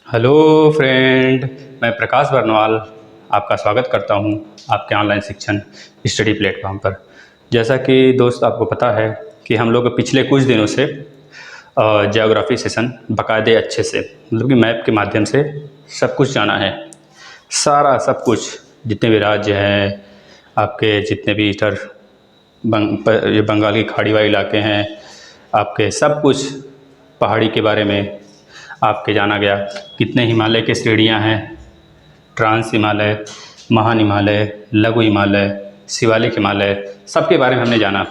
Hello friend, मैं प्रकाश बरनवाल आपका स्वागत करता हूं आपके ऑनलाइन शिक्षण स्टडी प्लेटफॉर्म पर। जैसा कि दोस्त आपको पता है कि हम लोग पिछले कुछ दिनों से ज्योग्राफी सेशन बाकायदे अच्छे से मतलब कि मैप के माध्यम से सब कुछ जाना है। सारा सब कुछ जितने भी राज्य हैं, आपके जितने भी इधर ये बंगाल की खाड़ी वाले इलाके हैं, आपके सब कुछ पहाड़ी के बारे में आपके जाना गया। कितने हिमालय के श्रेणियाँ हैं, ट्रांस हिमालय, महान हिमालय, लघु हिमालय, शिवालिक हिमालय, सबके बारे में हमने जाना।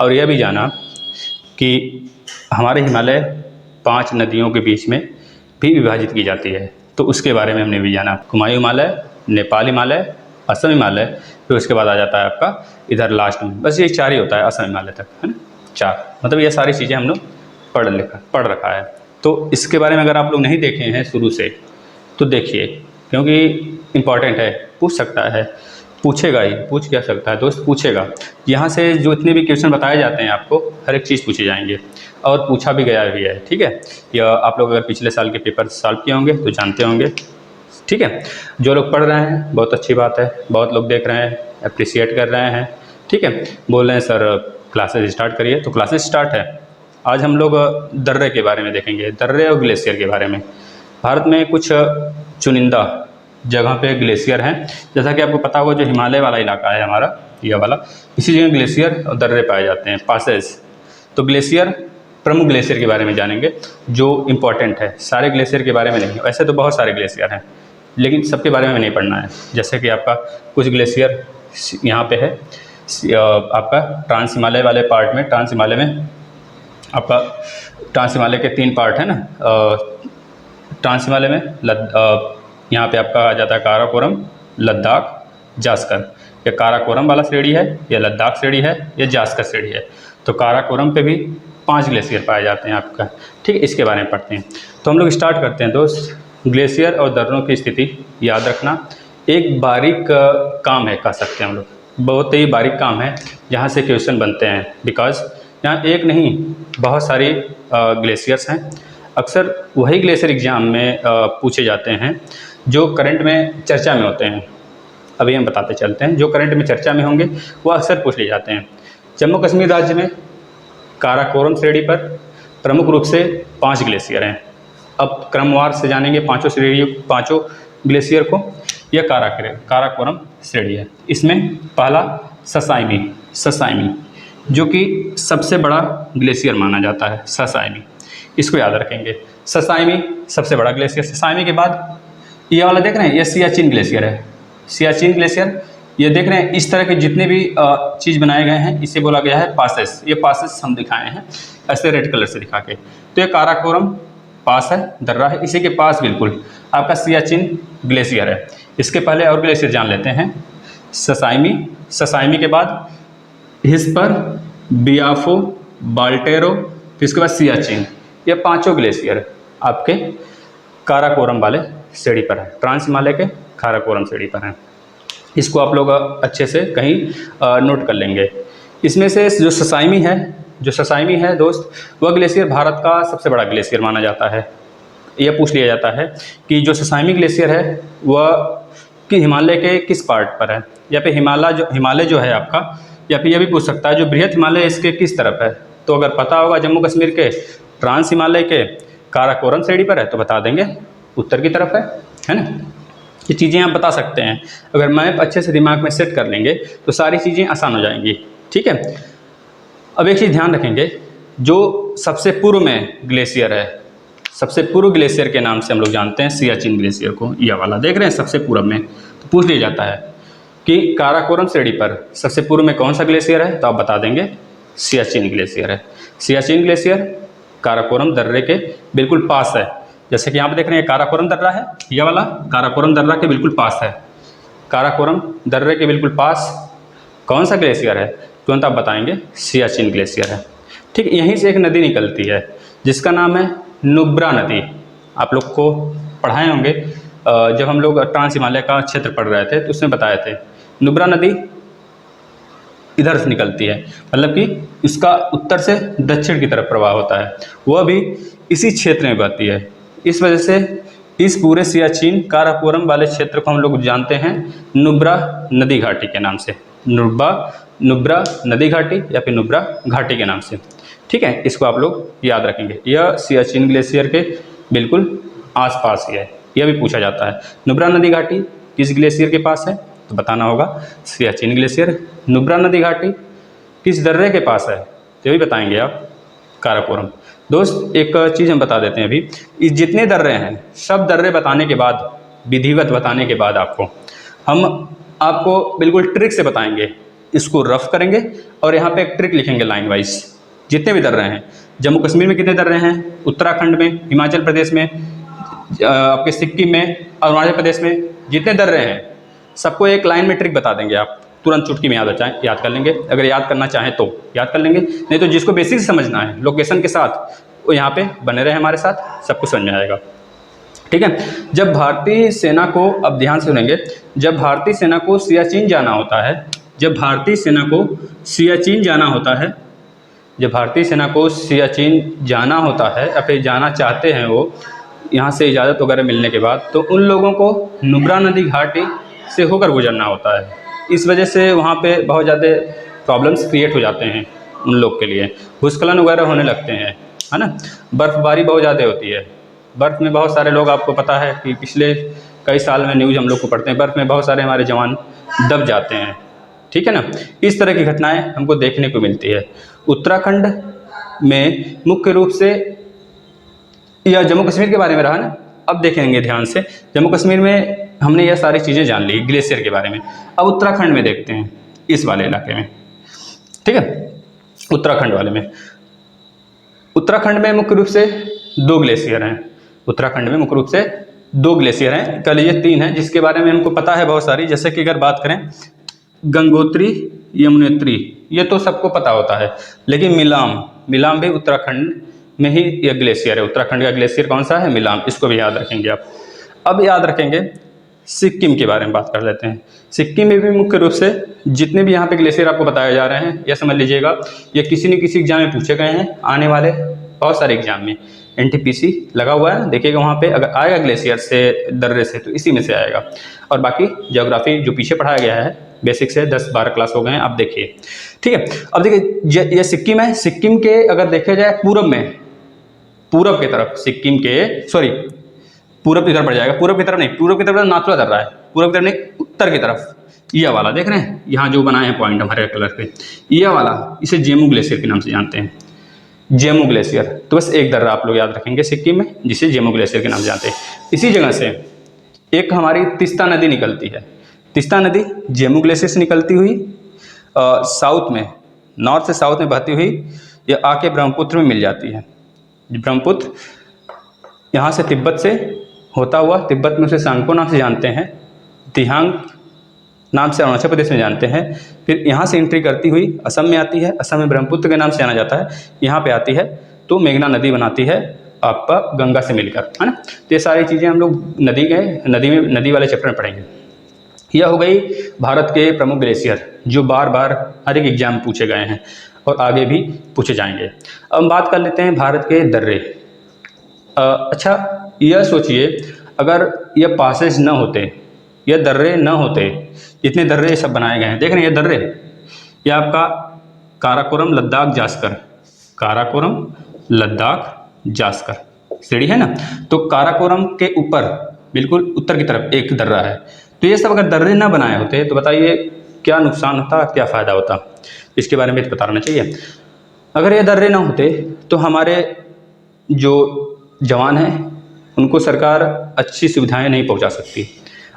और यह भी जाना कि हमारे हिमालय 5 नदियों के बीच में भी विभाजित की जाती है, तो उसके बारे में हमने भी जाना। कुमायूं हिमालय, नेपाल हिमालय, असम हिमालय, फिर उसके बाद आ जाता है आपका इधर लास्ट में, बस ये 4 ही होता है असम हिमालय तक, है ना। 4 मतलब ये सारी चीज़ें हम लोग पढ़ रखा है। तो इसके बारे में अगर आप लोग नहीं देखे हैं शुरू से तो देखिए, क्योंकि इम्पॉर्टेंट है, पूछ सकता है, पूछेगा ही, पूछ क्या सकता है दोस्त, पूछेगा। यहाँ से जो इतने भी क्वेश्चन बताए जाते हैं आपको हर एक चीज़ पूछे जाएंगे और पूछा भी गया भी है, ठीक है। या आप लोग अगर पिछले साल के पेपर सॉल्व किए होंगे तो जानते होंगे, ठीक है। जो लोग पढ़ रहे हैं बहुत अच्छी बात है, बहुत लोग देख रहे हैं, अप्रिसिएट कर रहे हैं, ठीक है। बोल रहे हैं सर क्लासेस स्टार्ट करिए, तो क्लासेस स्टार्ट है। आज हम लोग दर्रे के बारे में देखेंगे, दर्रे और ग्लेशियर के बारे में। भारत में कुछ चुनिंदा जगह पे ग्लेशियर हैं, जैसा कि आपको पता होगा जो हिमालय वाला इलाका है हमारा, यह वाला, इसी जगह ग्लेशियर और दर्रे पाए जाते हैं, पासेस। तो ग्लेशियर, प्रमुख ग्लेशियर के बारे में जानेंगे जो इम्पोर्टेंट है, सारे ग्लेशियर के बारे में नहीं। वैसे तो बहुत सारे ग्लेशियर हैं लेकिन सबके बारे में नहीं पढ़ना है। जैसे कि आपका कुछ ग्लेशियर यहाँ पे है, आपका ट्रांस हिमालय वाले पार्ट में, ट्रांस हिमालय में आपका ट्रांस हिमालय के 3 पार्ट है ना। ट्रांस हिमालय में यहाँ पे आपका आ जाता है काराकोरम, लद्दाख, जास्कर। ये काराकोरम वाला श्रेणी है, या लद्दाख श्रेणी है, या जास्कर श्रेणी है। तो काराकोरम पे भी 5 ग्लेशियर पाए जाते हैं आपका, ठीक है। इसके बारे में पढ़ते हैं, तो हम लोग स्टार्ट करते हैं दोस्त। ग्लेशियर और दर्रों की स्थिति याद रखना एक बारीक काम है, कह सकते हैं हम लोग, बहुत ही बारीक काम है जहाँ से क्वेश्चन बनते हैं। बिकॉज यहाँ एक नहीं बहुत सारी ग्लेशियर्स हैं। अक्सर वही ग्लेशियर एग्जाम में पूछे जाते हैं जो करंट में चर्चा में होते हैं। अभी हम बताते चलते हैं, जो करंट में चर्चा में होंगे वो अक्सर पूछ लिए जाते हैं। जम्मू कश्मीर राज्य में काराकोरम श्रेणी पर प्रमुख रूप से 5 ग्लेशियर हैं। अब क्रमवार से जानेंगे पाँचों ग्लेशियर को। यह काराकोरम श्रेणी है। इसमें पहला ससाइमी जो कि सबसे बड़ा ग्लेशियर माना जाता है, ससाइमी, इसको याद रखेंगे। ससाइमी सबसे बड़ा ग्लेशियर। ससाइमी के बाद ये वाला देख रहे हैं, ये सियाचिन ग्लेशियर है। सियाचिन ग्लेशियर ये देख रहे हैं, इस तरह के जितने भी चीज़ बनाए गए हैं इसे बोला गया है पासेस। ये पासेस हम दिखाए हैं ऐसे रेड कलर से दिखा के। तो ये काराकोरम पास है, दर्रा है, इसी के पास बिल्कुल आपका सियाचिन ग्लेशियर है। इसके पहले और ग्लेशियर जान लेते हैं। ससाइमी के बाद हिस्पर, बियाफो, बाल्टेरो, फिर इसके बाद सियाचिन। ये 5 ग्लेशियर आपके काराकोरम वाले श्रेणी पर है, ट्रांस हिमालय के काराकोरम श्रेणी पर हैं। इसको आप लोग अच्छे से कहीं नोट कर लेंगे। इसमें से जो ससाइमी है दोस्त, वह ग्लेशियर भारत का सबसे बड़ा ग्लेशियर माना जाता है। यह पूछ लिया जाता है कि जो ससाइमी ग्लेशियर है वह कि हिमालय के किस पार्ट पर है, या फिर हिमालय जो है आपका, या फिर यह भी पूछ सकता है जो बृहत हिमालय इसके किस तरफ है। तो अगर पता होगा जम्मू कश्मीर के ट्रांस हिमालय के काराकोरम श्रेणी पर है तो बता देंगे उत्तर की तरफ है ना। ये चीज़ें आप बता सकते हैं, अगर मैप अच्छे से दिमाग में सेट कर लेंगे तो सारी चीज़ें आसान हो जाएंगी, ठीक है। अब एक चीज़ ध्यान रखेंगे, जो सबसे पूर्व में ग्लेशियर है, सबसे पूर्व ग्लेशियर के नाम से हम लोग जानते हैं सियाचिन ग्लेशियर को। यह वाला देख रहे हैं सबसे पूर्व में, तो पूछ लिया जाता है कि काराकोरम श्रेणी पर सबसे पूर्व में कौन सा ग्लेशियर है, तो आप बता देंगे सियाचिन ग्लेशियर है। सियाचिन ग्लेशियर काराकोरम दर्रे के बिल्कुल पास है। जैसे कि यहाँ पे देख रहे हैं काराकोरम दर्रा है, यह वाला काराकोरम दर्रा के बिल्कुल पास है। काराकोरम दर्रे के बिल्कुल पास कौन सा ग्लेशियर है, तुरंत आप बताएंगे सियाचिन ग्लेशियर है, ठीक। यहीं से एक नदी निकलती है जिसका नाम है नुब्रा नदी। आप लोग को पढ़ाए होंगे जब हम लोग ट्रांस हिमालय का क्षेत्र पढ़ रहे थे तो उसमें बताए थे नुब्रा नदी इधर से निकलती है, मतलब कि इसका उत्तर से दक्षिण की तरफ प्रवाह होता है, वह भी इसी क्षेत्र में बहती है। इस वजह से इस पूरे सियाचिन काराकोरम वाले क्षेत्र को हम लोग जानते हैं नुब्रा नदी घाटी के नाम से, नुब्रा नदी घाटी या फिर नुब्रा घाटी के नाम से। ठीक है, इसको आप लोग याद रखेंगे। यह सियाचिन ग्लेशियर के बिल्कुल आसपास ही है, यह भी पूछा जाता है। नुब्रा नदी घाटी किस ग्लेशियर के पास है, तो बताना होगा सियाचिन ग्लेशियर। नुब्रा नदी घाटी किस दर्रे के पास है, तो ये भी बताएंगे आप, काराकोरम। दोस्त एक चीज़ हम बता देते हैं अभी, इस जितने दर्रे हैं सब दर्रे बताने के बाद, विधिवत बताने के बाद हम आपको बिल्कुल ट्रिक से बताएंगे, इसको रफ करेंगे और यहाँ पे एक ट्रिक लिखेंगे लाइन वाइज। जितने भी दर्रे हैं, जम्मू कश्मीर में कितने दर्रे हैं, उत्तराखंड में, हिमाचल प्रदेश में, आपके सिक्किम में, अरुणाचल प्रदेश में, जितने दर्रे हैं सबको एक लाइन में ट्रिक बता देंगे आप, तुरंत चुटकी में याद कर लेंगे। अगर याद करना चाहें तो याद कर लेंगे, नहीं तो जिसको बेसिक से समझना है लोकेशन के साथ, वो यहाँ पे बने रहे हमारे साथ, सब कुछ समझ में आएगा। ठीक है, जब भारतीय सेना को, अब ध्यान से सुनेंगे, जब भारतीय सेना को सियाचिन जाना होता है, जब भारतीय सेना को सियाचिन जाना होता है, जब भारतीय सेना को सियाचिन जाना होता है या फिर जाना चाहते हैं वो, यहाँ से इजाज़त वगैरह मिलने के बाद, तो उन लोगों को नुब्रा नदी घाटी से होकर गुजरना होता है। इस वजह से वहाँ पे बहुत ज़्यादा प्रॉब्लम्स क्रिएट हो जाते हैं उन लोग के लिए, भूस्खलन वगैरह होने लगते हैं, है ना। बर्फ़बारी बहुत ज़्यादा होती है, बर्फ़ में बहुत सारे लोग, आपको पता है कि पिछले कई साल में न्यूज़ हम लोग को पढ़ते हैं, बर्फ़ में बहुत सारे हमारे जवान दब जाते हैं। ठीक है ना, इस तरह की घटनाएं हमको देखने को मिलती है। उत्तराखंड में मुख्य रूप से, या जम्मू कश्मीर के बारे में रहा ना, अब देखेंगे ध्यान से। जम्मू कश्मीर में हमने यह सारी चीज़ें जान ली ग्लेशियर के बारे में। अब उत्तराखंड में देखते हैं, इस वाले इलाके में। ठीक है, उत्तराखंड वाले में, उत्तराखंड में मुख्य रूप से 2 ग्लेशियर हैं। उत्तराखंड में मुख्य रूप से 2 ग्लेशियर हैं, कह लीजिए 3 हैं, जिसके बारे में हमको पता है बहुत सारी। जैसे कि अगर बात करें गंगोत्री, यमुनोत्री, ये तो सबको पता होता है, लेकिन मिलाम भी उत्तराखंड में ही यह ग्लेशियर है। उत्तराखंड का ग्लेशियर कौन सा है, मिलाम, इसको भी याद रखेंगे आप। अब याद रखेंगे सिक्किम के बारे में बात कर लेते हैं। सिक्किम में भी मुख्य रूप से जितने भी यहाँ पे ग्लेशियर आपको बताए जा रहे हैं, यह समझ लीजिएगा ये किसी न किसी एग्जाम में पूछे गए हैं, आने वाले बहुत सारे एग्जाम में। NTPC लगा हुआ है, देखिएगा वहाँ पे अगर आएगा ग्लेशियर से, दर्रे से, तो इसी में से आएगा। और बाकी ज्योग्राफी जो पीछे पढ़ाया गया है बेसिक से, 10-12 क्लास हो गए हैं, आप देखिए। ठीक है, अब देखिए ये सिक्किम है। सिक्किम के अगर देखा जाए पूरब में, पूरब की तरफ सिक्किम के, सॉरी पूरब की तरफ पड़ जाएगा, पूरब की तरफ नहीं, पूरब की तरफ नाथुला दर्रा है, पूरब की तरफ नहीं, उत्तर की तरफ यह वाला देख रहे हैं, यहाँ जो बनाए हैं पॉइंट हमारे कलर पे, यह वाला, इसे जेमू ग्लेशियर के नाम से जानते हैं, जेमू ग्लेशियर। तो बस एक दर्रा आप लोग याद रखेंगे सिक्किम में, जिसे जेमू ग्लेशियर के नाम से जानते हैं। इसी जगह से एक हमारी तीस्ता नदी निकलती है। तीस्ता नदी जेमू ग्लेशियर से निकलती हुई साउथ में, नॉर्थ से साउथ में बहती हुई, यह आके ब्रह्मपुत्र में मिल जाती है। ब्रह्मपुत्र यहाँ से तिब्बत से होता हुआ, तिब्बत में उसे सांगपो नाम से जानते हैं, दिहांग नाम से अरुणाचल प्रदेश में जानते हैं, फिर यहाँ से एंट्री करती हुई असम में आती है, असम में ब्रह्मपुत्र के नाम से जाना जाता है, यहाँ पे आती है तो मेघना नदी बनाती है आपका गंगा से मिलकर, है ना। तो ये सारी चीज़ें हम लोग नदी वाले चैप्टर में पढ़ेंगे। यह हो गई भारत के प्रमुख ग्लेशियर, जो बार बार हर एक एग्जाम में पूछे गए हैं और आगे भी पूछे जाएंगे। अब हम बात कर लेते हैं भारत के दर्रे। अच्छा, यह सोचिए अगर यह पासेज न होते, यह दर्रे न होते, जितने दर्रे सब बनाए गए हैं, देख रहे हैं ये दर्रे, यह आपका काराकोरम, लद्दाख, जास्कर, काराकोरम, लद्दाख, जास्कर सीढ़ी है ना। तो काराकोरम के ऊपर बिल्कुल उत्तर की तरफ एक दर्रा है। तो ये सब अगर दर्रे ना बनाए होते तो बताइए क्या नुकसान होता, क्या फ़ायदा होता, इसके बारे में तो बता रहना चाहिए। अगर ये दर्रे ना होते तो हमारे जो जवान हैं उनको सरकार अच्छी सुविधाएं नहीं पहुंचा सकती,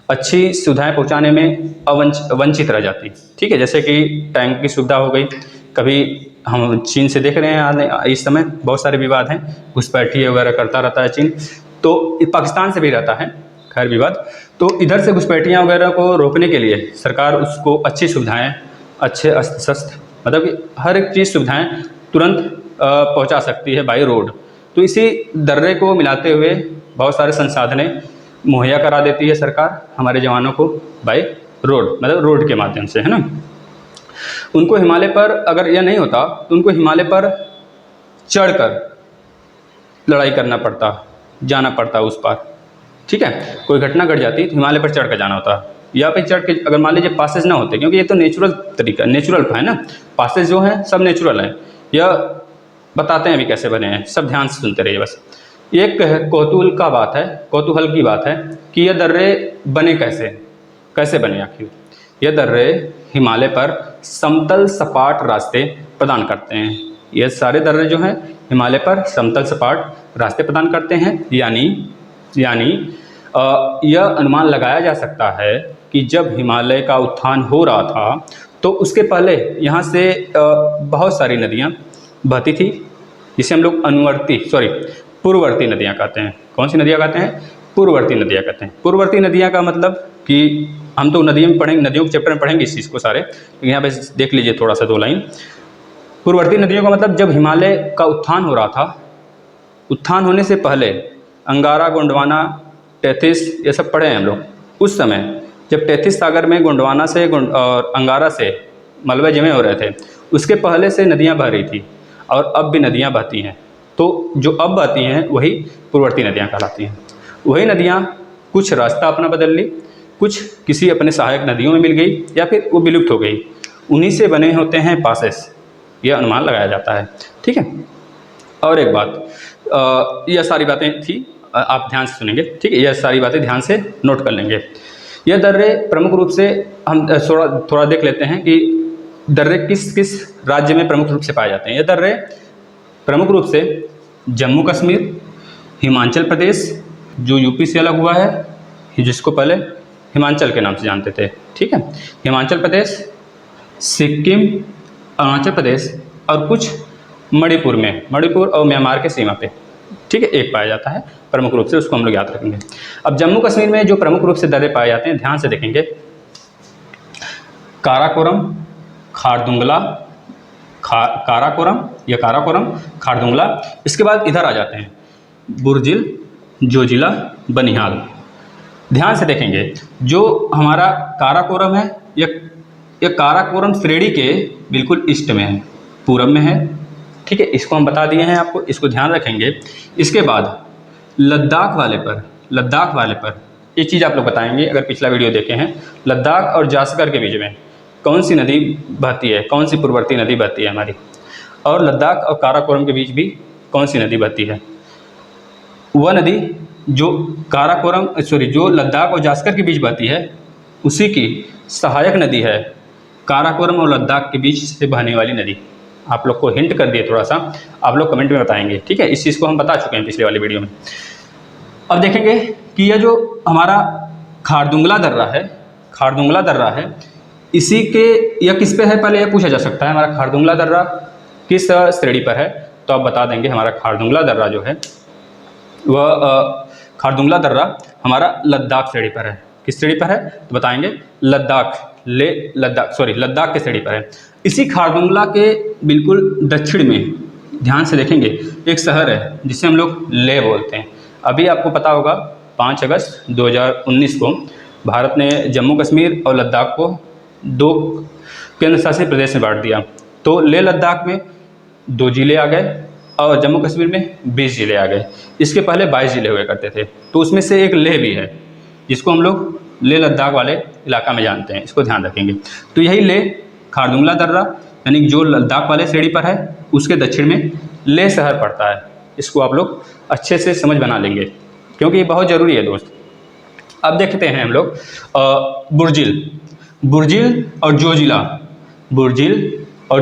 अच्छी सुविधाएं पहुंचाने में वंचित रह जाती। ठीक है, जैसे कि टैंक की सुविधा हो गई, कभी हम चीन से देख रहे हैं इस समय बहुत सारे विवाद हैं, घुसपैठी वगैरह करता रहता है चीन, तो पाकिस्तान से भी रहता है खैर विवाद। तो इधर से घुसपैठियाँ वगैरह को रोकने के लिए सरकार उसको अच्छी सुविधाएं, अच्छे अस्त्र शस्त्र, मतलब कि हर एक चीज़ सुविधाएं तुरंत पहुंचा सकती है बाई रोड। तो इसी दर्रे को मिलाते हुए बहुत सारे संसाधनें मुहैया करा देती है सरकार हमारे जवानों को बाई रोड, मतलब रोड के माध्यम से, है ना। उनको हिमालय पर अगर यह नहीं होता तो उनको हिमालय पर चढ़कर लड़ाई करना पड़ता, जाना पड़ता उस पार, ठीक है, कोई घटना घट जाती तो हिमालय पर चढ़ कर जाना होता, या फिर चढ़ के अगर मान लीजिए पासेज ना होते, क्योंकि ये तो नेचुरल तरीका, नेचुरल है ना, पासेज जो हैं सब नेचुरल हैं, यह बताते हैं अभी कैसे बने हैं, सब ध्यान से सुनते रहिए बस। एक कौतूहल का बात है, कौतूहल की बात है कि यह दर्रे बने कैसे, कैसे बने आखिर। यह दर्रे हिमालय पर समतल सपाट रास्ते प्रदान करते हैं। ये सारे दर्रे जो हैं हिमालय पर समतल सपाट रास्ते प्रदान करते हैं, यानी यह अनुमान लगाया जा सकता है कि जब हिमालय का उत्थान हो रहा था तो उसके पहले यहाँ से बहुत सारी नदियाँ बहती थी, जिसे हम लोग पूर्ववर्ती नदियाँ कहते हैं। कौन सी नदियाँ कहते हैं? पूर्ववर्ती नदियाँ कहते हैं। पूर्ववर्ती नदियाँ का मतलब कि हम तो नदियों में पढ़ेंगे, नदियों के चैप्टर में पढ़ेंगे इस चीज़ को सारे, तो यहाँ पे देख लीजिए थोड़ा सा 2 लाइन। पूर्ववर्ती नदियों का मतलब जब हिमालय का उत्थान हो रहा था, उत्थान होने से पहले अंगारा, गोंडवाना, तैतीस ये सब पढ़े हैं हम लोग। उस समय जब तैतीस सागर में गोंडवाना से और अंगारा से मलबे जमे हो रहे थे, उसके पहले से नदियाँ बह रही थी और अब भी नदियाँ बहती हैं। तो जो अब बहती हैं वही पूर्ववर्ती नदियाँ कहलाती हैं। वही नदियाँ कुछ रास्ता अपना बदल ली, कुछ किसी अपने सहायक नदियों में मिल गई, या फिर वो विलुप्त हो गई। उन्हीं से बने होते हैं पासेस, यह अनुमान लगाया जाता है। ठीक है, और एक बात, यह सारी बातें थी, आप ध्यान से सुनेंगे, ठीक है, यह सारी बातें ध्यान से नोट कर लेंगे। यह दर्रे प्रमुख रूप से हम थोड़ा देख लेते हैं कि दर्रे किस किस राज्य में प्रमुख रूप से पाए जाते हैं। यह दर्रे प्रमुख रूप से जम्मू कश्मीर, हिमाचल प्रदेश जो यूपी से अलग हुआ है, जिसको पहले हिमाचल के नाम से जानते थे, ठीक है, हिमाचल प्रदेश, सिक्किम, अरुणाचल प्रदेश और कुछ मणिपुर और म्यांमार के सीमा पे, ठीक है, एक पाया जाता है प्रमुख रूप से, उसको हम लोग याद रखेंगे। अब जम्मू कश्मीर में जो प्रमुख रूप से दर्रे पाए जाते हैं, ध्यान से देखेंगे, काराकोरम, खारदुंगला, काराकोरम, खारदुंगला। इसके बाद इधर आ जाते हैं बुर्जिल, जोजिला, बनिहाल। ध्यान से देखेंगे, जो हमारा काराकोरम है, यह काराकोरम श्रेणी के बिल्कुल ईस्ट में है, पूरब में है, ठीक है, इसको हम बता दिए हैं आपको, इसको ध्यान रखेंगे। इसके बाद लद्दाख वाले पर एक चीज़ आप लोग बताएंगे, अगर पिछला वीडियो देखे हैं, लद्दाख और जास्कर के बीच में कौन सी नदी बहती है, कौन सी पूर्ववर्ती नदी बहती है हमारी, और लद्दाख और काराकोरम के बीच भी कौन सी नदी बहती है। वह नदी जो जो लद्दाख और जास्कर के बीच बहती है, उसी की सहायक नदी है काराकोरम और लद्दाख के बीच से बहने वाली नदी। आप लोग को हिंट कर दिए थोड़ा सा, आप लोग कमेंट में बताएंगे, ठीक है, इस चीज़ को हम बता चुके हैं पिछले वाले वीडियो में। अब देखेंगे कि यह जो हमारा खारदुंगला दर्रा है, इसी के यह किस पे है, पहले यह पूछा जा सकता है हमारा खारदुंगला दर्रा किस श्रेणी पर है, तो आप बता देंगे हमारा खारदुंगला दर्रा जो है वह खारदुंगला दर्रा हमारा लद्दाख श्रेणी पर है। किस श्रेणी पर है तो बताएंगे लद्दाख के श्रेणी पर है। इसी खारदुंगला के बिल्कुल दक्षिण में ध्यान से देखेंगे एक शहर है जिसे हम लोग लेह बोलते हैं। अभी आपको पता होगा 5 अगस्त 2019 को भारत ने जम्मू कश्मीर और लद्दाख को 2 केंद्र शासित प्रदेश में बांट दिया। तो लेह लद्दाख में 2 जिले आ गए और जम्मू कश्मीर में 20 जिले आ गए। इसके पहले 22 जिले हुए करते थे, तो उसमें से एक लेह भी है जिसको हम लोग लेह लद्दाख वाले इलाका में जानते हैं, इसको ध्यान रखेंगे। तो यही लेह खारदुंगला दर्रा यानी जो लद्दाख वाले श्रेणी पर है उसके दक्षिण में लेह शहर पड़ता है। इसको आप लोग अच्छे से समझ बना लेंगे क्योंकि ये बहुत ज़रूरी है दोस्त। अब देखते हैं हम लोग बुर्जिल और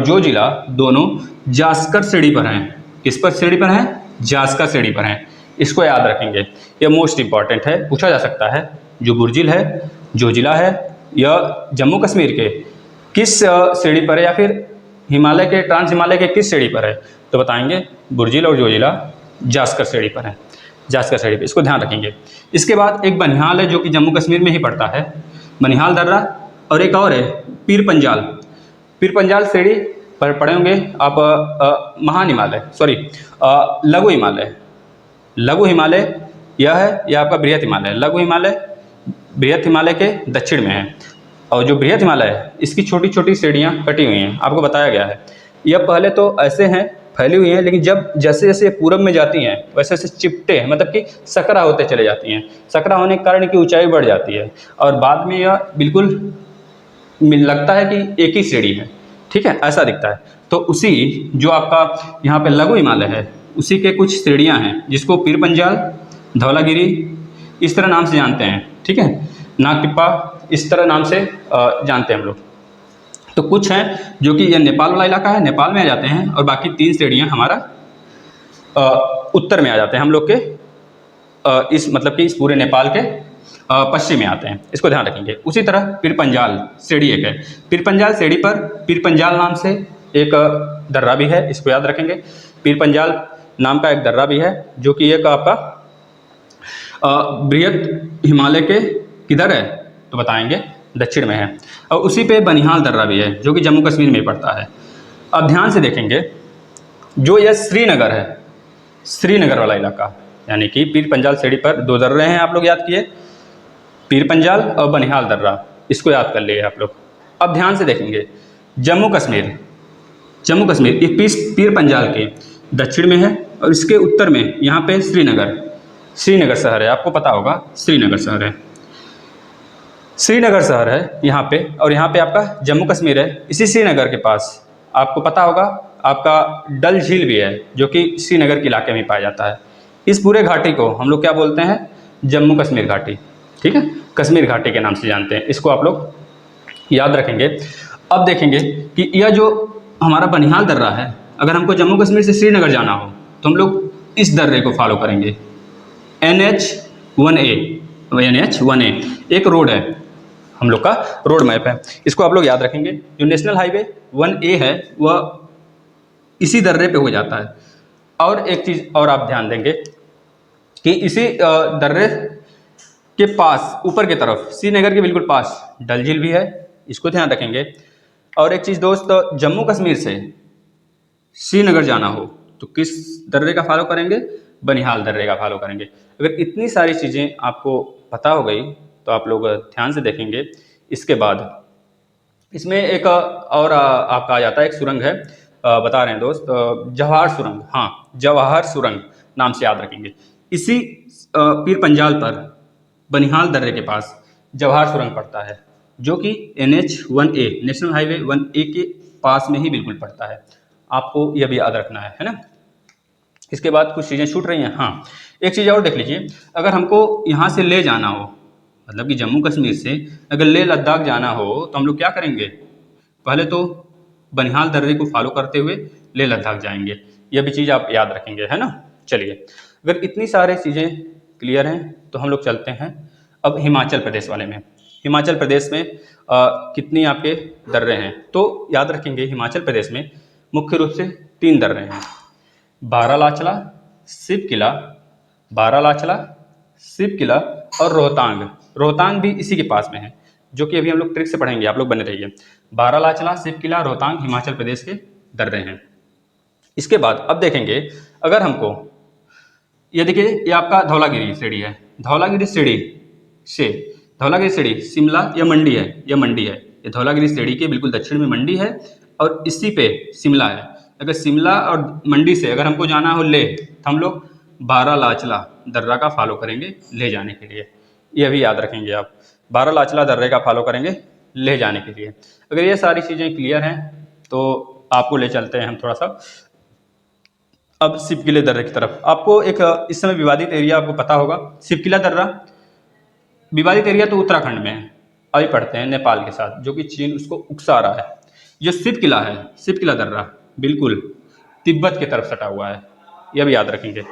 जोजिला दोनों जास्कर श्रेणी पर हैं। किस पर श्रेणी पर हैं? जास्कर श्रेणी पर हैं। इसको याद रखेंगे, यह मोस्ट इंपॉर्टेंट है, पूछा जा सकता है। जो बुर्जिल है, जोजिला है, यह जम्मू कश्मीर के किस श्रेणी पर है या फिर हिमालय के ट्रांस हिमालय के किस श्रेणी पर है, तो बताएंगे बुर्जिल और जोजिला जास्कर श्रेणी पर है, जास्कर श्रेणी पर, इसको ध्यान रखेंगे। इसके बाद एक बनिहाल है जो कि जम्मू कश्मीर में ही पड़ता है, बनिहाल दर्रा, और एक और है पीर पंजाल श्रेणी पर पढ़े होंगे आप, लघु हिमालय यह है, यह आपका बृहत हिमालय। लघु हिमालय बृहत हिमालय के दक्षिण में है, और जो बृहत हिमालय है इसकी छोटी छोटी श्रेणियाँ कटी हुई हैं, आपको बताया गया है। यह पहले तो ऐसे हैं फैली हुई हैं, लेकिन जब जैसे जैसे पूरब में जाती हैं वैसे वैसे चिपटे हैं, मतलब कि सकरा होते चले जाती हैं। सकरा होने के कारण इनकी ऊंचाई बढ़ जाती है और बाद में यह बिल्कुल लगता है कि एक ही श्रेणी है, ठीक है, ऐसा दिखता है। तो उसी जो आपका यहाँ पे लघु हिमालय है उसी के कुछ श्रेणियाँ हैं जिसको पीर पंजाल, धौलागिरी इस तरह नाम से जानते हैं, ठीक है, नागटिप्पा इस तरह नाम से जानते हैं हम लोग। तो कुछ हैं जो कि यह नेपाल वाला इलाका है, नेपाल में आ जाते हैं, और बाकी 3 श्रेणियाँ हमारा उत्तर में आ जाते हैं, हम लोग के इस मतलब कि इस पूरे नेपाल के पश्चिम में आते हैं, इसको ध्यान रखेंगे। उसी तरह पीरपंजाल श्रेणी एक है, पीरपंजाल श्रेणी पर पीरपंजाल नाम से एक दर्रा भी है, इसको याद रखेंगे। पीरपंजाल नाम का एक दर्रा भी है जो कि एक आपका बृहद हिमालय के किधर है तो बताएंगे, दक्षिण में है। और उसी पे बनिहाल दर्रा भी है जो कि जम्मू कश्मीर में पड़ता है। अब ध्यान से देखेंगे, जो यह श्रीनगर है, श्रीनगर वाला इलाका, यानी कि पीर पंजाल श्रेणी पर 2 दर्रे हैं, आप लोग याद किए, पीर पंजाल और बनिहाल दर्रा, इसको याद कर लिए आप लोग। अब ध्यान से देखेंगे, जम्मू कश्मीर, जम्मू कश्मीर ये पीर पंजाल के दक्षिण में है और इसके उत्तर में यहाँ पे श्रीनगर, श्रीनगर शहर है, आपको पता होगा श्रीनगर शहर है, श्रीनगर शहर है यहाँ पे, और यहाँ पे आपका जम्मू कश्मीर है। इसी श्रीनगर के पास आपको पता होगा आपका डल झील भी है जो कि श्रीनगर के इलाके में पाया जाता है। इस पूरे घाटी को हम लोग क्या बोलते हैं, जम्मू कश्मीर घाटी, ठीक है, कश्मीर घाटी के नाम से जानते हैं, इसको आप लोग याद रखेंगे। अब देखेंगे कि यह जो हमारा बनिहाल दर्रा है, अगर हमको जम्मू कश्मीर से श्रीनगर जाना हो तो हम लोग इस दर्रे को फॉलो करेंगे, NH1A, NH1A एक रोड है, हम लोग का रोड मैप है, इसको आप लोग याद रखेंगे। जो नेशनल हाईवे 1A है वह इसी दर्रे पे हो जाता है। और एक चीज़ और आप ध्यान देंगे कि इसी दर्रे के पास ऊपर की तरफ श्रीनगर के बिल्कुल पास डल झील भी है, इसको ध्यान रखेंगे। और एक चीज़ दोस्त, जम्मू कश्मीर से श्रीनगर जाना हो तो किस दर्रे का फॉलो करेंगे, बनिहाल दर्रे का फॉलो करेंगे। अगर इतनी सारी चीज़ें आपको पता हो गई तो आप लोग ध्यान से देखेंगे। इसके बाद इसमें एक और आपका आ जाता है, एक सुरंग है, बता रहे हैं दोस्त, जवाहर सुरंग, हाँ जवाहर सुरंग नाम से याद रखेंगे। इसी पीर पंजाल पर बनिहाल दर्रे के पास जवाहर सुरंग पड़ता है जो कि NH1A नेशनल हाईवे 1A के पास में ही बिल्कुल पड़ता है, आपको यह भी याद रखना है ना। इसके बाद कुछ चीज़ें छूट रही हैं, हाँ एक चीज़ और देख लीजिए, अगर हमको यहाँ से ले जाना हो, मतलब कि जम्मू कश्मीर से अगर लेह लद्दाख जाना हो तो हम लोग क्या करेंगे, पहले तो बनिहाल दर्रे को फॉलो करते हुए लेह लद्दाख जाएंगे, यह भी चीज़ आप याद रखेंगे, है ना। चलिए, अगर इतनी सारी चीज़ें क्लियर हैं तो हम लोग चलते हैं अब हिमाचल प्रदेश वाले में। हिमाचल प्रदेश में कितनी आपके दर्रे हैं तो याद रखेंगे, हिमाचल प्रदेश में मुख्य रूप से 3 दर्रे हैं, बारालाचला, शिव किला, बारालाचला, शिव किला और रोहतांग, रोहतांग भी इसी के पास में है जो कि अभी हम लोग ट्रिक से पढ़ेंगे, आप लोग बने रहिए। बारालाचला, शिव किला, रोहतांग हिमाचल प्रदेश के दर्रे हैं। इसके बाद अब देखेंगे, अगर हमको ये देखिए, ये आपका धौलागिरी श्रेणी है, धौलागिरी श्रेणी से धौलागिरी श्रेणी शिमला या मंडी है, यह मंडी है, ये धौलागिरी श्रेणी के बिल्कुल दक्षिण में मंडी है और इसी पे शिमला है। अगर शिमला और मंडी से अगर हमको जाना हो ले तो हम लोग बारालाचला दर्रा का फॉलो करेंगे ले जाने के लिए, यह भी याद रखेंगे आप, बारालाचला दर्रे का फॉलो करेंगे ले जाने के लिए। अगर ये सारी चीज़ें क्लियर हैं तो आपको ले चलते हैं हम थोड़ा सा अब शिवकिला दर्रे की तरफ। आपको एक इस समय विवादित एरिया आपको पता होगा, शिवकिला दर्रा विवादित एरिया तो उत्तराखंड में है, अभी पढ़ते हैं नेपाल के साथ, जो कि चीन उसको उकसा रहा है। जो शिवकिला है, शिवकिला दर्रा बिल्कुल तिब्बत की तरफ सटा हुआ है, यह भी याद रखेंगे।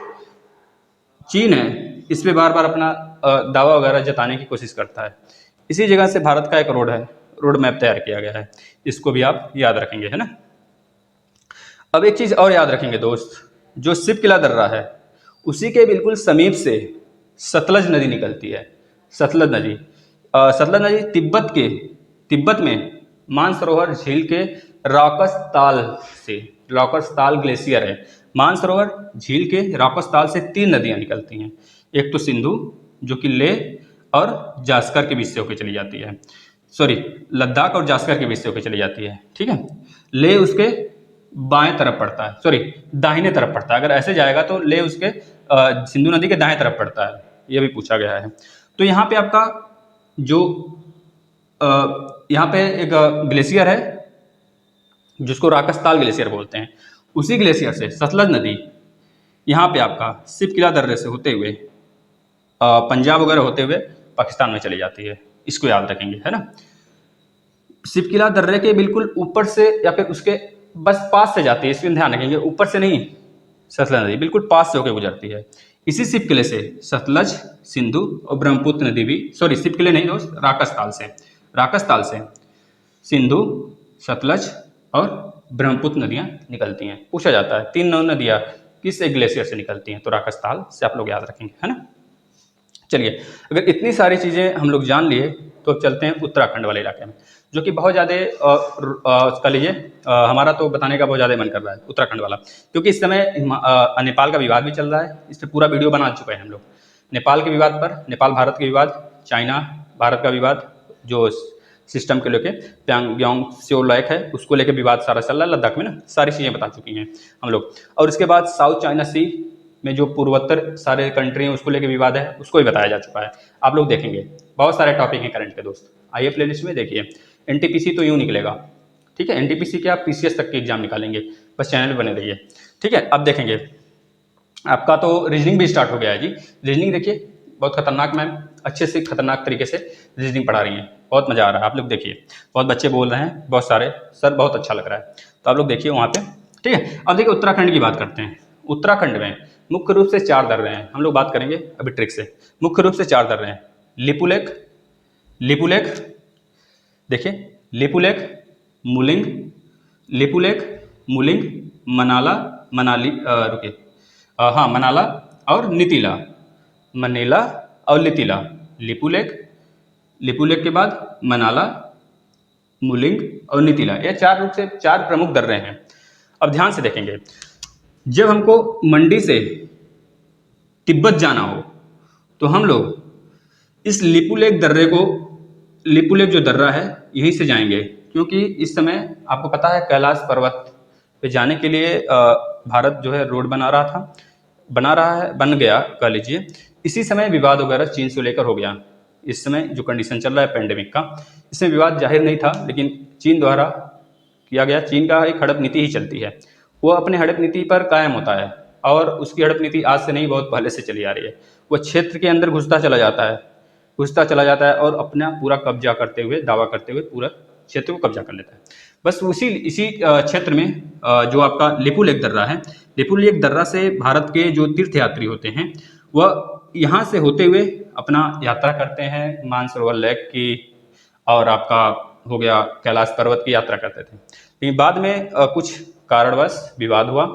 चीन है इस पर बार बार अपना दावा वगैरह जताने की कोशिश करता है। इसी जगह से भारत का एक रोड है, रोड मैप तैयार किया गया है, इसको भी आप याद रखेंगे, है ना। अब एक चीज़ और याद रखेंगे दोस्त, जो शिवकिला दर्रा है उसी के बिल्कुल समीप से सतलज नदी निकलती है, सतलज नदी। सतलज नदी तिब्बत में मानसरोवर झील के रॉकस ताल से, रॉकस ताल ग्लेशियर है, मानसरोवर झील के रॉकस ताल से 3 नदियां निकलती हैं, एक तो सिंधु जो कि लेह और जास्कर के बीच से होकर चली जाती है, सॉरी लद्दाख और जास्कर के बीच से होकर चली जाती है, ठीक है। लेह उसके बाएं तरफ पड़ता है, सॉरी दाहिने तरफ पड़ता है। अगर ऐसे जाएगा तो ले उसके सिंधु नदी के दाएं तरफ पड़ता है, ये भी पूछा गया है। तो यहाँ पे आपका जो यहाँ पे एक ग्लेशियर है जिसको राकसताल ग्लेशियर बोलते हैं, उसी ग्लेशियर से सतलज नदी यहाँ पे आपका सिपकिला दर्रे से होते हुए पंजाब वगैरह होते हुए पाकिस्तान में चली जाती है। इसको याद रखेंगे, है ना। सिपकिला दर्रे के बिल्कुल ऊपर से या फिर उसके बस पास से जाती है, इसमें ध्यान रखेंगे, ऊपर से नहीं। सतलज नदी बिल्कुल पास से होकर गुजरती है। इसी सिपकिले से सतलज, सिंधु और ब्रह्मपुत्र नदी भी, सॉरी सिपकिले नहीं दोस्त, राकसताल से सिंधु, सतलज और ब्रह्मपुत्र नदियां निकलती हैं। पूछा जाता है 3 नदियां किस एक ग्लेशियर से निकलती हैं, तो राकसताल से आप लोग याद रखेंगे, है ना। चलिए, अगर इतनी सारी चीज़ें हम लोग जान लिए तो अब चलते हैं उत्तराखंड वाले इलाके में, जो कि बहुत ज़्यादा कह लीजिए हमारा तो बताने का बहुत ज़्यादा मन कर रहा है उत्तराखंड वाला, क्योंकि इस समय नेपाल का विवाद भी चल रहा है। इस पर पूरा वीडियो बना चुके हैं हम लोग, नेपाल के विवाद पर, नेपाल भारत के विवाद, चाइना भारत का विवाद, जो सिस्टम के लेके प्यांगयांग त्सो लेक है उसको लेके विवाद सारा चल रहा है लद्दाख में ना, सारी चीज़ें बता चुकी हैं हम लोग। और इसके बाद साउथ चाइना सी में जो पूर्वोत्तर सारे कंट्री हैं उसको लेके विवाद है, उसको भी बताया जा चुका है। आप लोग देखेंगे बहुत सारे टॉपिक हैं करंट के दोस्त, आइए प्लेलिस्ट में देखिए। एनटीपीसी तो यूँ निकलेगा, ठीक है, एनटीपीसी के आप पीसीएस तक के एग्जाम निकालेंगे, बस चैनल बने रहिए, ठीक है। अब देखेंगे आपका तो रीजनिंग भी स्टार्ट हो गया है जी। रीजनिंग देखिए बहुत खतरनाक मैम, अच्छे से खतरनाक तरीके से रीजनिंग पढ़ा रही हैं, बहुत मज़ा आ रहा है। आप लोग देखिए, बहुत बच्चे बोल रहे हैं, बहुत सारे सर, बहुत अच्छा लग रहा है, तो आप लोग देखिए वहाँ पे, ठीक है। अब देखिए उत्तराखंड की बात करते हैं। उत्तराखंड में मुख्य रूप से 4 दर्रे हैं, हम लोग बात करेंगे अभी ट्रिक से। मुख्य रूप से 4 दर्रे हैं, लिपुलेख देखिए, लिपुलेख, मुलिंग, मनाला, मनाला और नीतिला, मनेला और लितिला। लिपुलेख के बाद मनाला, मुलिंग और नीतिला, ये 4 रूप से 4 प्रमुख दर्रे हैं। अब ध्यान से देखेंगे, जब हमको मंडी से तिब्बत जाना हो तो हम लोग इस लिपुलेख जो दर्रा है यहीं से जाएंगे, क्योंकि इस समय आपको पता है कैलाश पर्वत पे जाने के लिए भारत जो है रोड बन गया कह लीजिए। इसी समय विवाद वगैरह चीन से लेकर हो गया। इस समय जो कंडीशन चल रहा है पेंडेमिक का, इसमें विवाद जाहिर नहीं था, लेकिन चीन द्वारा किया गया। चीन का एक हड़प नीति ही चलती है, वो अपने हड़प नीति पर कायम होता है, और उसकी हड़प नीति आज से नहीं बहुत पहले से चली आ रही है। वो क्षेत्र के अंदर घुसता चला जाता है और अपना पूरा कब्जा करते हुए, दावा करते हुए पूरा क्षेत्र को कब्जा कर लेता है। बस इसी क्षेत्र में जो आपका लिपुलेख दर्रा है, लिपुलेख दर्रा से भारत के जो तीर्थयात्री होते हैं वह यहाँ से होते हुए अपना यात्रा करते हैं मानसरोवर लेक की, और आपका हो गया कैलाश पर्वत की यात्रा करते थे। लेकिन बाद में कुछ कारणवश विवाद हुआ,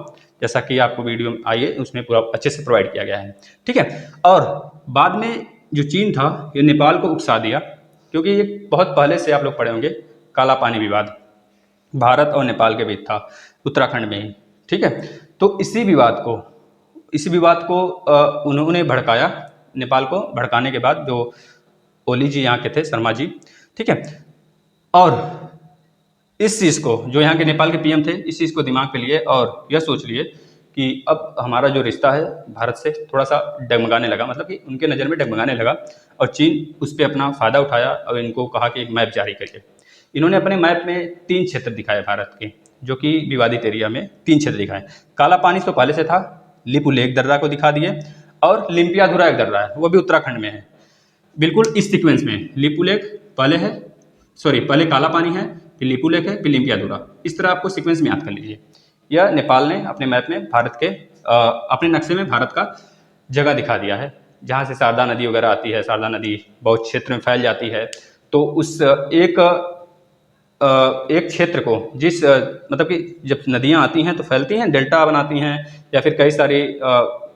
जैसा कि आपको वीडियो में आइए उसमें पूरा अच्छे से प्रोवाइड किया गया है, ठीक है। और बाद में जो चीन था ये नेपाल को उकसा दिया, क्योंकि ये बहुत पहले से आप लोग पढ़े होंगे, काला पानी विवाद भारत और नेपाल के बीच था उत्तराखंड में ही, ठीक है। तो इसी विवाद को उन्होंने भड़काया, नेपाल को भड़काने के बाद जो ओली जी यहाँ के थे, शर्मा जी, ठीक है, और इस चीज़ को जो यहाँ के नेपाल के पीएम थे, इस चीज़ को दिमाग पे लिए और यह सोच लिए कि अब हमारा जो रिश्ता है भारत से थोड़ा सा डगमगाने लगा, मतलब कि उनके नज़र में डगमगाने लगा, और चीन उस पर अपना फ़ायदा उठाया और इनको कहा कि एक मैप जारी करिए। इन्होंने अपने मैप में 3 क्षेत्र दिखाए भारत के, जो कि विवादित एरिया में 3 क्षेत्र दिखाए। काला पानी तो पहले से था, लिपुलेख दर्रा को दिखा दिए, और लिम्पियाधुरा एक दर्रा है, वो भी उत्तराखंड में है, बिल्कुल इस सीक्वेंस में। लिपुलेख पहले काला पानी है, फिर लिपुलेख है, फिर लिम्पियाधुरा। इस तरह आपको सीक्वेंस में याद कर लीजिए। यह नेपाल ने अपने मैप में भारत के अपने नक्शे में भारत का जगह दिखा दिया है, जहाँ से शारदा नदी वगैरह आती है। शारदा नदी बहुत क्षेत्र में फैल जाती है, तो उस एक क्षेत्र को मतलब कि जब नदियाँ आती हैं तो फैलती हैं, डेल्टा बनाती हैं, या फिर कई सारी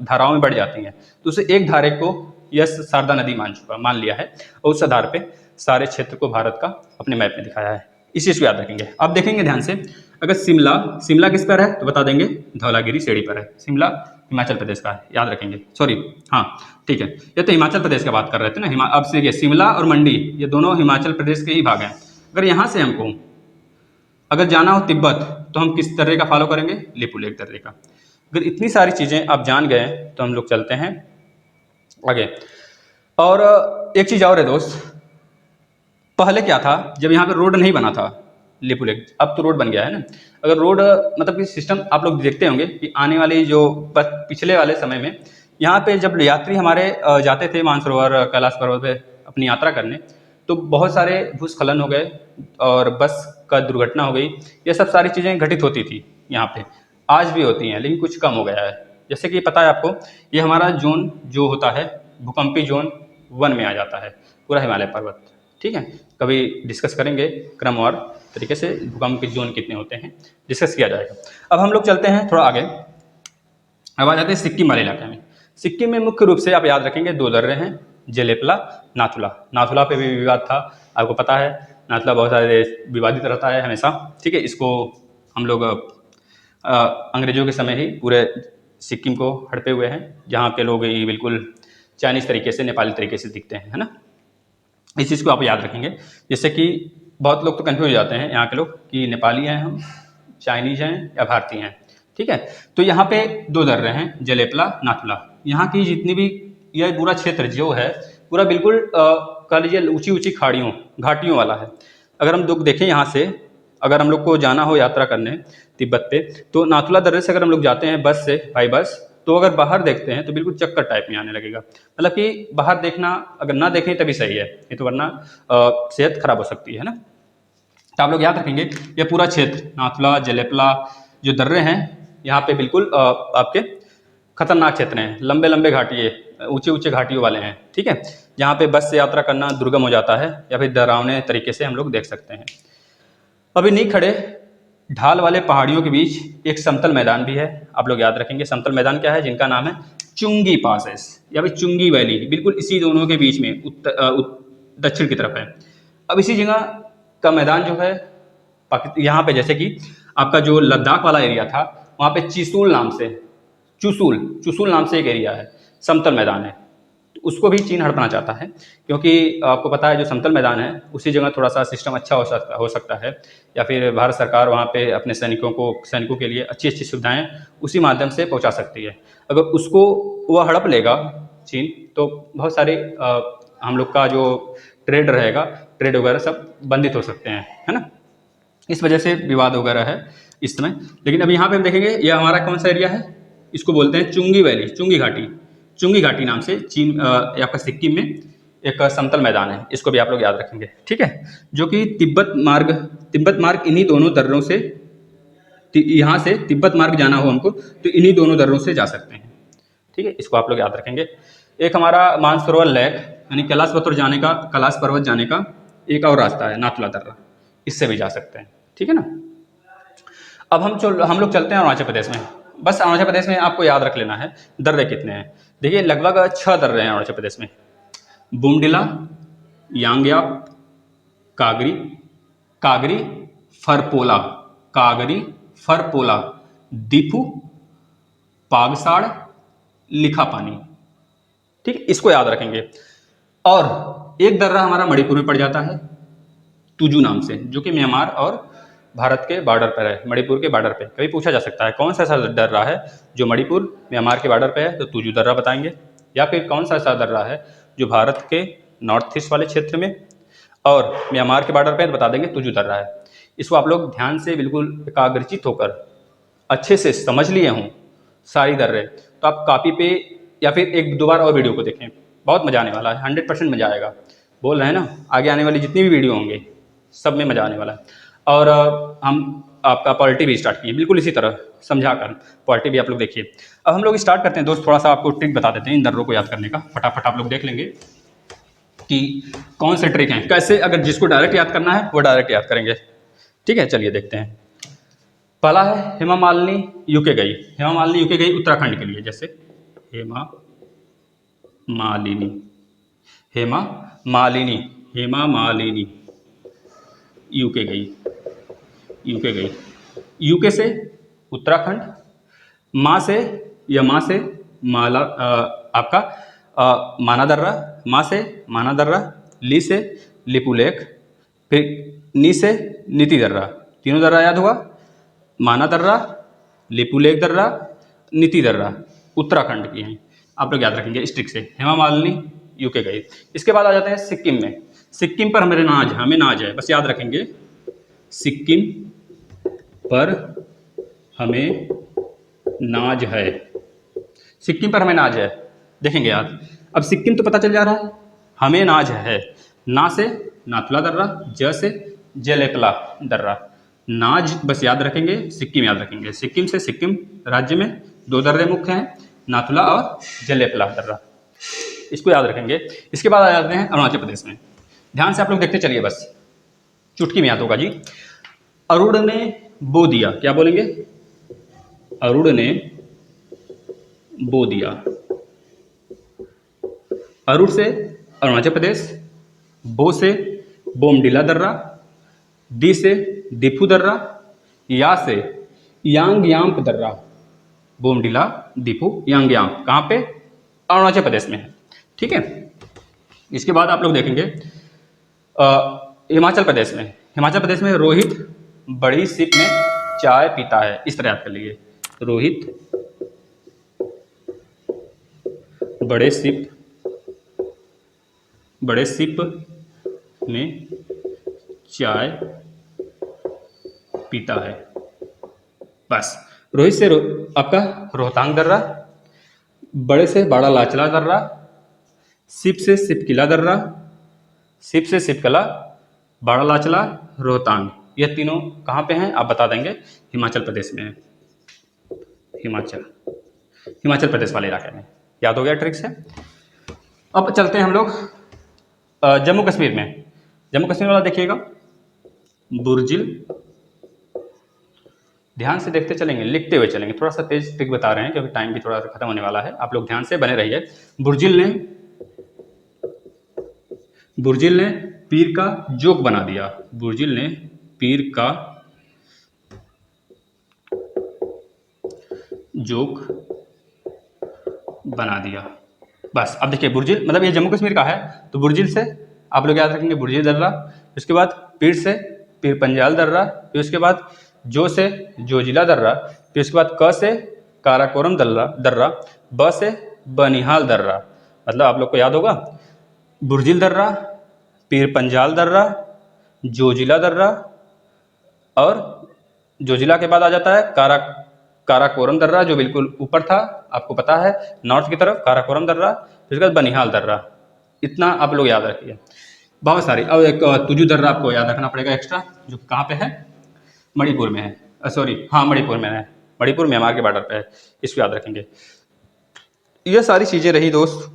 धाराओं में बढ़ जाती हैं, तो उसे एक धारे को यह शारदा नदी मान लिया है, और उस आधार पे सारे क्षेत्र को भारत का अपने मैप में दिखाया है। इस चीज़ को याद रखेंगे। अब देखेंगे ध्यान से, अगर शिमला किस पर है तो बता देंगे धौलागिरी सीढ़ी पर है। शिमला हिमाचल प्रदेश का है, याद रखेंगे, सॉरी हाँ ठीक है, ये तो हिमाचल प्रदेश का बात कर रहे थे ना। अब से शिमला और मंडी ये दोनों हिमाचल प्रदेश के ही भाग हैं। अगर यहाँ से हमको अगर जाना हो तिब्बत, तो हम किस दर्रे का फॉलो करेंगे? लिपुलेख दर्रे का। अगर इतनी सारी चीज़ें आप जान गए तो हम लोग चलते हैं आगे। और एक चीज़ और है दोस्त, पहले क्या था, जब यहाँ पे रोड नहीं बना था लिपुलेख, अब तो रोड बन गया है ना। अगर रोड मतलब कि सिस्टम आप लोग देखते होंगे कि आने वाली जो पिछले वाले समय में यहाँ पे जब यात्री हमारे जाते थे मानसरोवर कैलाश पर्वत पे अपनी यात्रा करने, तो बहुत सारे भूस्खलन हो गए और बस का दुर्घटना हो गई। ये सब सारी चीज़ें घटित होती थी यहाँ पे, आज भी होती हैं, लेकिन कुछ कम हो गया है। जैसे कि पता है आपको, ये हमारा जोन जो होता है भूकंपी जोन 1 में आ जाता है पूरा हिमालय पर्वत। ठीक है, कभी डिस्कस करेंगे क्रमवार तरीके से भूकंप के जोन कितने होते हैं, डिस्कस किया जाएगा। अब हम लोग चलते हैं थोड़ा आगे। अब आ जाते हैं सिक्किम वाले इलाके में। सिक्किम में मुख्य रूप से आप याद रखेंगे 2 दर्रे हैं, जेलेपला, नाथुला। नाथुला पे भी विवाद था, आपको पता है नाथुला बहुत सारे विवादित रहता है हमेशा। ठीक है, इसको हम लोग अंग्रेजों के समय ही पूरे सिक्किम को हड़पे हुए हैं, जहाँ के लोग ये बिल्कुल चाइनीज़ तरीके से, नेपाली तरीके से दिखते हैं, है ना। इस चीज़ को आप याद रखेंगे, जिससे कि बहुत लोग तो कन्फ्यूज हो जाते हैं यहाँ के लोग कि नेपाली हैं हम, चाइनीज़ हैं या भारतीय हैं। ठीक है, तो यहाँ पे 2 दर्रे हैं, जेलेपला, नाथुला। यहाँ की जितनी भी यह पूरा क्षेत्र जो है पूरा बिल्कुल कह लीजिए ऊंची ऊंची खाड़ियों घाटियों वाला है। अगर हम लोग देखें यहाँ से, अगर हम लोग को जाना हो यात्रा करने तिब्बत पे, तो नाथुला दर्रे से अगर हम लोग जाते हैं बस से, बाई बस, तो अगर बाहर देखते हैं तो बिल्कुल चक्कर टाइप में आने लगेगा। मतलब कि बाहर देखना, अगर ना देखें तभी सही है, नहीं तो वरना सेहत खराब हो सकती है ना। तो आप लोग याद रखेंगे ये पूरा क्षेत्र नाथुला, जेलेपला जो दर्रे हैं, यहाँ पे बिल्कुल आपके खतरनाक क्षेत्र हैं, लंबे लंबे घाटिए, ऊंचे ऊंचे घाटियों वाले हैं। ठीक है, जहाँ पे बस से यात्रा करना दुर्गम हो जाता है या फिर डरावने तरीके से हम लोग देख सकते हैं। अभी नहीं खड़े ढाल वाले पहाड़ियों के बीच एक समतल मैदान भी है, आप लोग याद रखेंगे। समतल मैदान क्या है? जिनका नाम है चुंगी पासेस या फिर चुंगी वैली, बिल्कुल इसी दोनों के बीच में दक्षिण की तरफ है। अब इसी जगह का मैदान जो है यहाँ पे, जैसे कि आपका जो लद्दाख वाला एरिया था, वहाँ पे चिसूल नाम से, चुसूल नाम से एक एरिया है, समतल मैदान है। तो उसको भी चीन हड़पना चाहता है, क्योंकि आपको पता है जो समतल मैदान है उसी जगह थोड़ा सा सिस्टम अच्छा हो सकता है, या फिर भारत सरकार वहाँ पे अपने सैनिकों के लिए अच्छी अच्छी सुविधाएं उसी माध्यम से पहुँचा सकती है। अगर उसको वह हड़प लेगा चीन, तो बहुत सारे हम लोग का जो ट्रेड रहेगा, ट्रेड वगैरह सब बंदित हो सकते हैं, है ना। इस वजह से विवाद वगैरह है इस समय। लेकिन अब यहाँ पे हम देखेंगे ये हमारा कौन सा एरिया है, इसको बोलते हैं चुंगी वैली, चुंगी घाटी नाम से चीन आपका सिक्किम में एक समतल मैदान है, इसको भी आप लोग याद रखेंगे। ठीक है, जो कि तिब्बत मार्ग इन्हीं दोनों दर्रों से, यहाँ से तिब्बत मार्ग जाना हो हमको तो इन्हीं दोनों दर्रों से जा सकते हैं। ठीक है, इसको आप लोग याद रखेंगे। एक हमारा मानसरोवर लेक यानी कैलाश पर्वत जाने का एक और रास्ता है, नाथुला दर्रा, इससे भी जा सकते हैं। ठीक है ना। अब हम लोग चलते हैं अरुणाचल प्रदेश में। बस अरुणाचल प्रदेश में आपको याद रख लेना है दर्रे कितने हैं। देखिए लगभग 6 दर्रे हैं अरुणाचल प्रदेश में, बुमडिला, यांग्याप, कागरी, फरपोला, दीफू, पागसाड़, लिखापानी। ठीक है, इसको याद रखेंगे। और एक दर्रा हमारा मणिपुर में पड़ जाता है, तुजू नाम से, जो कि म्यांमार और भारत के बॉर्डर पर है, मणिपुर के बॉर्डर पे। कभी पूछा जा सकता है कौन सा ऐसा दर्रा है जो मणिपुर म्यांमार के बॉर्डर पे है, तो तुजू दर्रा बताएंगे। या फिर कौन सा ऐसा दर्रा है जो भारत के नॉर्थ ईस्ट वाले क्षेत्र में और म्यांमार के बॉर्डर पे, बता देंगे तुजू दर्रा है। इसको आप लोग ध्यान से बिल्कुल एकाग्रचित होकर अच्छे से समझ लिए हों सारी दर्रे, तो आप कॉपी पे या फिर 1-2 बार और वीडियो को देखें, बहुत मजा आने वाला है, 100% मजा आएगा। बोल रहे हैं ना, आगे आने वाली जितनी भी वीडियो होंगे सब में मजा आने वाला है। और हम आपका पॉलिटी भी स्टार्ट किए बिल्कुल इसी तरह समझाकर, पॉलिटी भी आप लोग देखिए। अब हम लोग स्टार्ट करते हैं दोस्त, थोड़ा सा आपको ट्रिक बता देते हैं इन दर्रों को याद करने का, फटाफट आप लोग देख लेंगे कि कौन से ट्रिक हैं, कैसे अगर जिसको डायरेक्ट याद करना है वो डायरेक्ट याद करेंगे। ठीक है, चलिए देखते हैं। पहला है हेमा मालिनी यूके गई उत्तराखंड के लिए, जैसे हेमा मालिनी यूके गई, यूके से उत्तराखंड, माँ से माला आपका माना दर्रा, ली से लिपुलेख, फिर नी से नीति दर्रा, तीनों दर्रा याद हुआ। माना दर्रा, लिपुलेख दर्रा, नीति दर्रा उत्तराखंड की हैं। आप लोग याद रखेंगे इस ट्रिक से। हेमा मालिनी यूके गई। इसके बाद आ जाते हैं सिक्किम में। सिक्किम पर हमें नाज है, बस याद रखेंगे सिक्किम पर हमें नाज है। सिक्किम पर हमें नाज है, देखेंगे याद। अब सिक्किम तो पता चल जा रहा है, हमें नाज है। ना से नाथुला दर्रा, ज से जलेपला दर्रा। नाज बस याद रखेंगे, सिक्किम याद रखेंगे। सिक्किम से सिक्किम राज्य में 2 दर्रे मुख्य हैं, नाथुला और जलेपला दर्रा, इसको याद रखेंगे। इसके बाद आ जाते हैं अरुणाचल प्रदेश में। ध्यान से आप लोग देखते चलिए, बस चुटकी में याद होगा जी। अरुण ने बो दिया, क्या बोलेंगे? अरुण ने बो दिया। अरुण से अरुणाचल प्रदेश, बो से बोमडिला दर्रा, दी से दीफू दर्रा, या से यांगयांप दर्रा। बोमडिला, दीफू, यांगयांप कहाँ पे? अरुणाचल प्रदेश में है, ठीक है। इसके बाद आप लोग देखेंगे हिमाचल प्रदेश में। हिमाचल प्रदेश में रोहित बड़ी सिप में चाय पीता है, इस तरह याद कर लीजिए। रोहित बड़े सिप में चाय पीता है। बस रोहित से आपका रोहतांग दर्रा, बड़े से बाड़ा लाचला दर्रा, सिप से सिपकिला दर्रा, सिप से सिपकला, बाड़ा लाचला, रोहतांग, ये तीनों कहाँ पे हैं आप बता देंगे? हिमाचल प्रदेश में है। हिमाचल प्रदेश वाले इलाके में। याद हो गया ट्रिक से। अब चलते हैं हम लोग जम्मू कश्मीर में। जम्मू कश्मीर वाला देखिएगा, बुर्जिल। ध्यान से देखते चलेंगे, लिखते हुए चलेंगे। थोड़ा सा तेज ट्रिक बता रहे हैं क्योंकि टाइम भी थोड़ा सा खत्म होने वाला है। आप लोग ध्यान से बने रहिए। बुर्जिल ने पीर का जोक बना दिया। बुर्जिल ने पीर का जोक बना दिया। बस अब देखिए, बुर्जिल मतलब ये जम्मू कश्मीर का है, तो बुर्जिल से आप लोग याद रखेंगे बुर्जिल दर्रा, उसके बाद पीर से पीर पंजाल दर्रा, फिर उसके बाद जो से जोजिला दर्रा, फिर उसके बाद क से काराकोरम दर्रा, ब से बनिहाल दर्रा। मतलब आप लोग को याद होगा, बुर्जिल दर्रा, पीर पंजाल दर्रा, जोजिला दर्रा, और जोजिला के बाद आ जाता है काराकोरम दर्रा, जो बिल्कुल ऊपर था, आपको पता है नॉर्थ की तरफ काराकोरम दर्रा, फिर उसके बाद बनिहाल दर्रा। इतना आप लोग याद रखिए, बहुत सारी। अब एक तुजू दर्रा आपको याद रखना पड़ेगा एक्स्ट्रा, जो कहाँ पे है? मणिपुर में है। मणिपुर में है, मणिपुर म्यांमार के बॉर्डर पे है, इसको याद रखेंगे। ये सारी चीज़ें रही दोस्त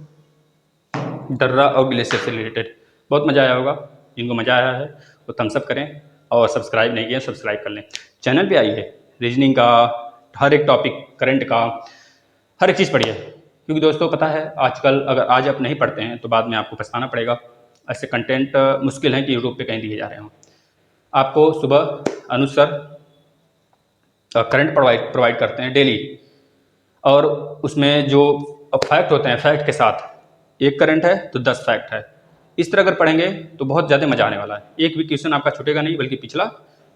दर्रा और ग्लेशियर से रिलेटेड। बहुत मज़ा आया होगा। जिनको मज़ा आया है वो थम्स अप करें, और सब्सक्राइब नहीं किया सब्सक्राइब कर लें। चैनल पे आइए, रीजनिंग का, हर एक टॉपिक, करंट का, हर एक चीज़ पढ़िए। क्योंकि दोस्तों पता है आजकल अगर आज आप नहीं पढ़ते हैं तो बाद में आपको पछताना पड़ेगा। ऐसे कंटेंट मुश्किल है कि यूट्यूब पे कहीं दिए जा रहे हों। आपको सुबह अनुसार करंट प्रोवाइड करते हैं डेली, और उसमें जो फैक्ट होते हैं, फैक्ट के साथ एक करंट है तो 10 फैक्ट है। इस तरह अगर पढ़ेंगे तो बहुत ज़्यादा मज़ा आने वाला है। एक भी क्वेश्चन आपका छूटेगा नहीं, बल्कि पिछला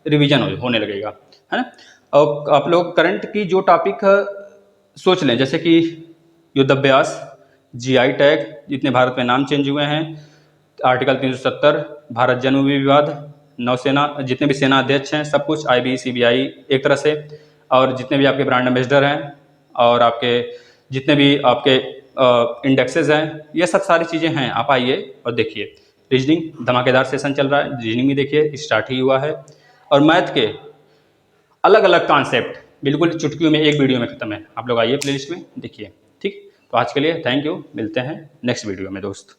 रिवीजन होने लगेगा, है ना। और आप लोग करंट की जो टॉपिक सोच लें, जैसे कि युद्धाभ्यास, GI टैग, जितने भारत में नाम चेंज हुए हैं, आर्टिकल 370, भारत जन्म विवाद, नौसेना, जितने भी सेना अध्यक्ष हैं, सब कुछ, IB CBI एक तरह से, और जितने भी आपके ब्रांड एम्बेसडर हैं, और आपके जितने भी आपके इंडेक्सेस हैं, ये सब सारी चीज़ें हैं। आप आइए और देखिए। रीजनिंग धमाकेदार सेशन चल रहा है, रीजनिंग भी देखिए, स्टार्ट ही हुआ है। और मैथ के अलग अलग कॉन्सेप्ट बिल्कुल चुटकियों में एक वीडियो में खत्म है। आप लोग आइए प्लेलिस्ट में देखिए, ठीक। तो आज के लिए थैंक यू, मिलते हैं नेक्स्ट वीडियो में दोस्त।